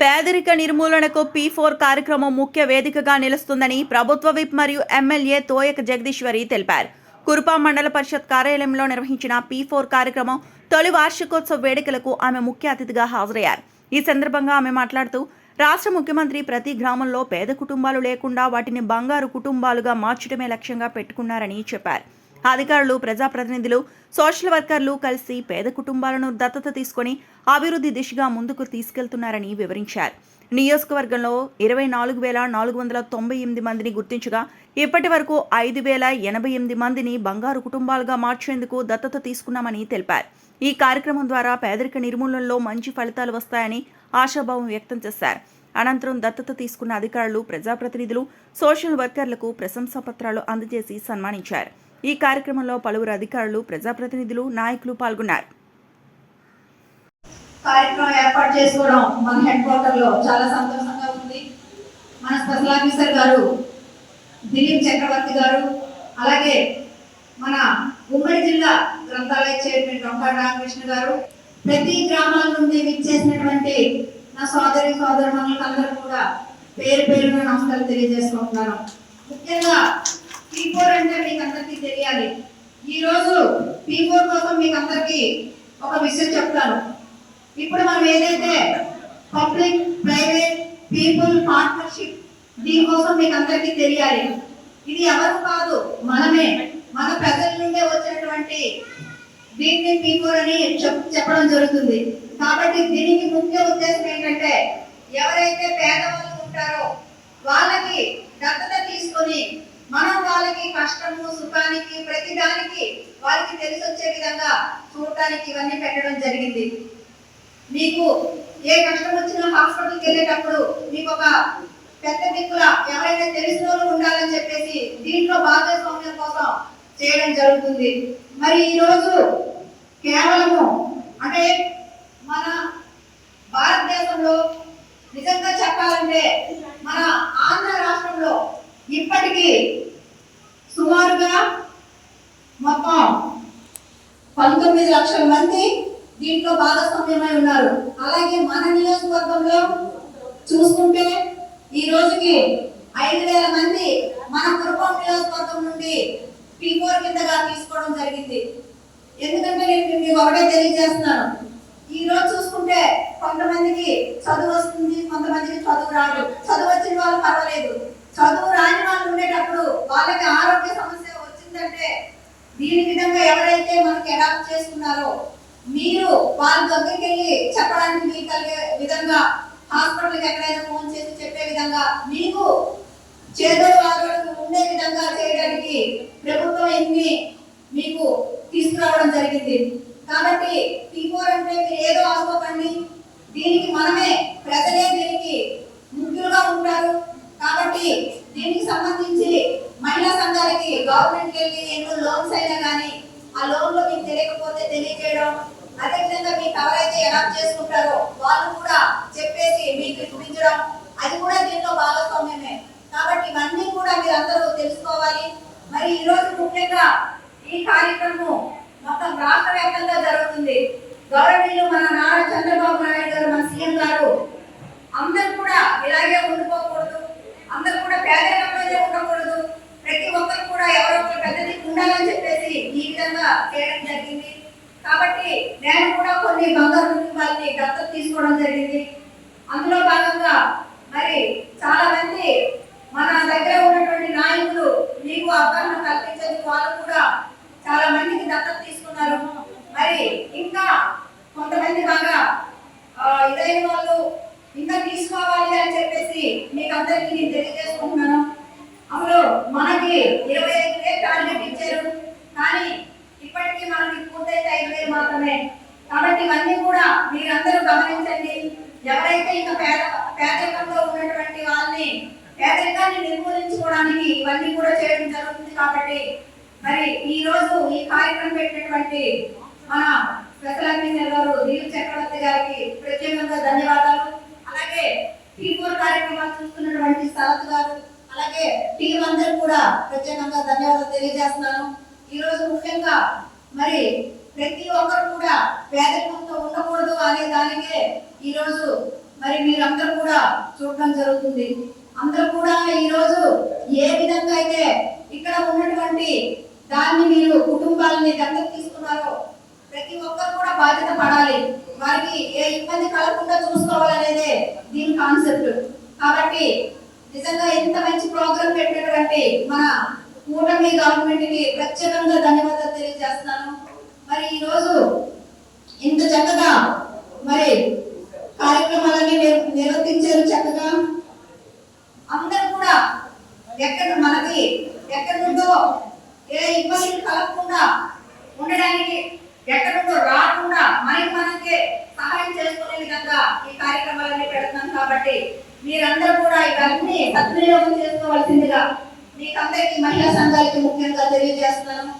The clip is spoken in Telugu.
పేదరిక నిర్మూలనకు P4 కార్యక్రమం ముఖ్య వేదికగా నిలుస్తుందని ప్రభుత్వ విప్ మరియు ఎమ్మెల్యే తోయక జగదీశ్వరి తెలిపారు. కురుపా మండల పరిషత్ కార్యాలయంలో నిర్వహించిన P4 కార్యక్రమం తొలి వార్షికోత్సవ వేడుకలకు ఆమె ముఖ్య అతిథిగా హాజరయ్యారు. ఈ సందర్భంగా ఆమె మాట్లాడుతూ రాష్ట్ర ముఖ్యమంత్రి ప్రతి గ్రామంలో పేద కుటుంబాలు లేకుండా వాటిని బంగారు కుటుంబాలుగా మార్చడమే లక్ష్యంగా పెట్టుకున్నారని చెప్పారు. అధికారులు, ప్రజాప్రతినిధులు, సోషల్ వర్కర్లు కలిసి పేద కుటుంబాలను దత్తత తీసుకొని అభివృద్ధి దిశగా ముందుకు తీసుకెళ్తున్నారని వివరించారు. నియోజకవర్గంలో 24,498 మందిని గుర్తించగా ఇప్పటి వరకు 5,088 మందిని బంగారు కుటుంబాలుగా మార్చేందుకు దత్తత తీసుకున్నామని తెలిపారు. ఈ కార్యక్రమం ద్వారా పేదరిక నిర్మూలనలో మంచి ఫలితాలు వస్తాయని ఆశాభావం వ్యక్తం చేశారు. అనంతరం దత్తత తీసుకున్న అధికారులు, ప్రజాప్రతినిధులు, సోషల్ వర్కర్లకు ప్రశంసా పత్రాలు అందజేసి సన్మానించారు. ఈ కార్యక్రమంలో పలువురు అధికారులు, ప్రజాప్రతినిధులు, నాయకులు పాల్గొన్నారు. కార్యక్రమం ఏర్పాటు చేసుకోవడం మన హెడ్ క్వార్టర్ లో చాలా సంతోషంగా ఉంది. మన స్పెషల్ ఆఫీసర్ గారు దిలీప్ చక్రవర్తి గారు, అలాగే మన ఉమ్మడి జిల్లా గ్రంథాలయ చైర్మన్ డొంకాడ రామకృష్ణ గారు, ప్రతి గ్రామాల నుండి విచ్చేసినటువంటి నా సోదరి సోదరుమణులందరూ కూడా పేరు పేరున నమస్కారాలు తెలియజేసుకుంటున్నాను. ముఖ్యంగా P4 అంటే మీకు అందరికీ తెలియాలి. ఈరోజు P4 కోసం మీకు అందరికీ ఒక విషయం చెప్తాను. ఇప్పుడు మనం ఏదైతే పబ్లిక్ ప్రైవేట్ పీపుల్ పార్ట్నర్షిప్ దీనికోసం మీకు అందరికీ తెలియాలి. ఇది ఎవరు కాదు, మనమే, మన ప్రజల నుండే వచ్చినటువంటి దీన్ని P4 అని చెప్పడం జరుగుతుంది. కాబట్టి దీనికి ముఖ్య ఉద్దేశం ఏంటంటే ఎవరైతే పేదవాళ్ళు ఉంటారో వాళ్ళకి దత్తత తీసుకొని మనం వాళ్ళకి కష్టము, సుఖానికి, ప్రతిదానికి వాళ్ళకి తెలిసి వచ్చే విధంగా చూడటానికి ఇవన్నీ పెట్టడం జరిగింది. మీకు ఏ కష్టం వచ్చినా హాస్పిటల్కి వెళ్ళేటప్పుడు మీకు ఒక పెద్ద దిక్కులా ఎవరైనా తెలిసిన వాళ్ళు ఉండాలని చెప్పేసి దీంట్లో భాగస్వామ్యం కోసం చేయడం జరుగుతుంది. మరి ఈరోజు కేవలము అంటే మన భారతదేశంలో నిజంగా చెప్పాలంటే మన ఆంధ్ర రాష్ట్రంలో ఇప్పటికీ సుమారుగా మొత్తం 19 లక్షల మంది దీంట్లో భాగస్వామ్యమై ఉన్నారు. అలాగే మన నియోజకవర్గంలో చూసుకుంటే ఈ రోజుకి 5,000 మంది మన కురుపం నియోజకవర్గం నుండి P4 కిందగా తీసుకోవడం జరిగింది. ఎందుకంటే నేను మీకు ఒకటే తెలియజేస్తున్నాను. ఈ రోజు చూసుకుంటే కొంతమందికి చదువు వస్తుంది, కొంతమందికి చదువు రాదు. చదువు వచ్చిన వాళ్ళు పర్వాలేదు, చదువు రాని వాళ్ళు ఉండేటప్పుడు వాళ్ళకి ఆరోగ్య సమస్య వచ్చిందంటే దీని విధంగా ఎవరైతే మనకి అడాప్ట్ చేసుకున్నారో మీరు వాళ్ళ దగ్గరికి వెళ్ళి చెప్పడానికి మీకు కలిగే విధంగా, హాస్పిటల్కి ఎక్కడైనా ఫోన్ చేసి చెప్పే విధంగా, మీకు చేదోడు వాదోడు ఉండే విధంగా చేయడానికి ప్రభుత్వం ఇన్ని మీకు తీసుకురావడం జరిగింది. కాబట్టి P4 అంటే మీరు ఏదో అనుకోకండి, దీనికి మనమే, ప్రజలే దీనికి ముఖ్యులుగా ఉంటారు. కాబట్టి దీనికి సంబంధించి మహిళా సంఘాలకి గవర్నమెంట్కి వెళ్ళి ఎన్నో లోన్స్ అయినా కానీ ఆ లోన్లో మీకు తెలియకపోతే తెలియజేయడం, అదేవిధంగా మీకు ఎవరైతే అడాప్ట్ చేసుకుంటారో వాళ్ళు కూడా చెప్పేసి మీకు చూపించడం, అది కూడా దీంట్లో భాగస్వామ్యమే. కాబట్టి ఇవన్నీ కూడా మీరు అందరూ తెలుసుకోవాలి. మరి ఈరోజు ముఖ్యంగా ఈ కార్యక్రమం మొత్తం రాష్ట్ర వ్యాప్తంగా జరుగుతుంది. గౌరవనీయులు మన నారా చంద్రబాబు నాయుడు గారు, మన సీఎం గారు అందరూ కూడా ఇలాగే ఉండిపోకూడదు, అందరూ కూడా పేదరికంలోనే ఉండకూడదు, ప్రతి ఒక్కరు కూడా ఎవరో ఒకరు పెద్ద దిక్కు ఉండాలని చెప్పేసి ఈ విధంగా చేయడం జరిగింది. కాబట్టి నేను కూడా కొన్ని బంగారు కుటుంబాలని దత్తత తీసుకోవడం జరిగింది. అందులో భాగంగా మరి చాలా మంది మన దగ్గర ఉన్నటువంటి నాయకులు మీకు అవగాహన కల్పించేందుకు వాళ్ళు కూడా చాలా మందికి దత్తత తీసుకున్నారు. మరి ఇంకా కొంతమంది బాగా ఇదైన వాళ్ళు ఇంకా తీసుకోవాలి అని చెప్పేసి మీకు అందరికీ నేను తెలియజేసుకుంటున్నాను. అసలు మనకి 25,000 టార్గెట్ ఇచ్చారు, కానీ ఇప్పటికీ మనకి పూర్తయితే 5,000 మాత్రమే. కాబట్టి ఇవన్నీ కూడా మీరందరూ గమనించండి. ఎవరైతే ఇంకా పేదరికంలో ఉన్నటువంటి వాళ్ళని, పేదరికాన్ని నిర్మూలించుకోవడానికి ఇవన్నీ కూడా చేయడం జరుగుతుంది. కాబట్టి మరి ఈ రోజు ఈ కార్యక్రమం పెట్టినటువంటి మన స్పెషల్ ఆఫీసర్ గారు దిలీప్ చక్రవర్తి గారికి ప్రత్యేకంగా ధన్యవాదాలు. అలాగే P4 కార్యక్రమాలు చూస్తున్నటువంటి సరత్ గారు, అలాగే టీం అందరూ కూడా ప్రత్యేకంగా ధన్యవాదాలు తెలియజేస్తున్నాను. ఈ రోజు ముఖ్యంగా మరి ప్రతి ఒక్కరు కూడా పేదరికంతో ఉండకూడదు అనే దానికే ఈరోజు మరి మీరందరూ కూడా చూడడం జరుగుతుంది. అందరూ కూడా ఈరోజు ఏ విధంగా అయితే ఇక్కడ ఉన్నటువంటి దాన్ని మీరు కుటుంబాలని దత్తత తీసుకున్నారో ప్రతి ఒక్కరు కూడా బాధ్యత పడాలి. వారికి ఏ ఇబ్బంది కలగకుండా చూసుకోవాలనేదే దీని కాన్సెప్ట్. కాబట్టి నిజంగా ఇంత మంచి ప్రోగ్రాం పెట్టినటువంటి మన కూటమి గవర్నమెంట్ కి ప్రత్యేకంగా ధన్యవాదాలు తెలియజేస్తున్నాను. మరి ఈ రోజు ఇంత చక్కగా మరి కార్యక్రమాలన్నీ నిర్వర్తించారు. చక్కగా అందరూ కూడా ఎక్కడి నుండో ఏ ఇబ్బందులు కలగకుండా ఉండడానికి, ఎక్కడి నుండో రాకుండా మనకే సహాయం చేసుకునే విధంగా ఈ కార్యక్రమాలన్నీ పెడుతున్నాం. కాబట్టి మీరందరూ కూడా ఇవన్నీ సద్వినియోగం చేసుకోవాల్సిందిగా మీకందరికీ మహిళా సంఘాలకి ముఖ్యంగా తెలియజేస్తున్నాను.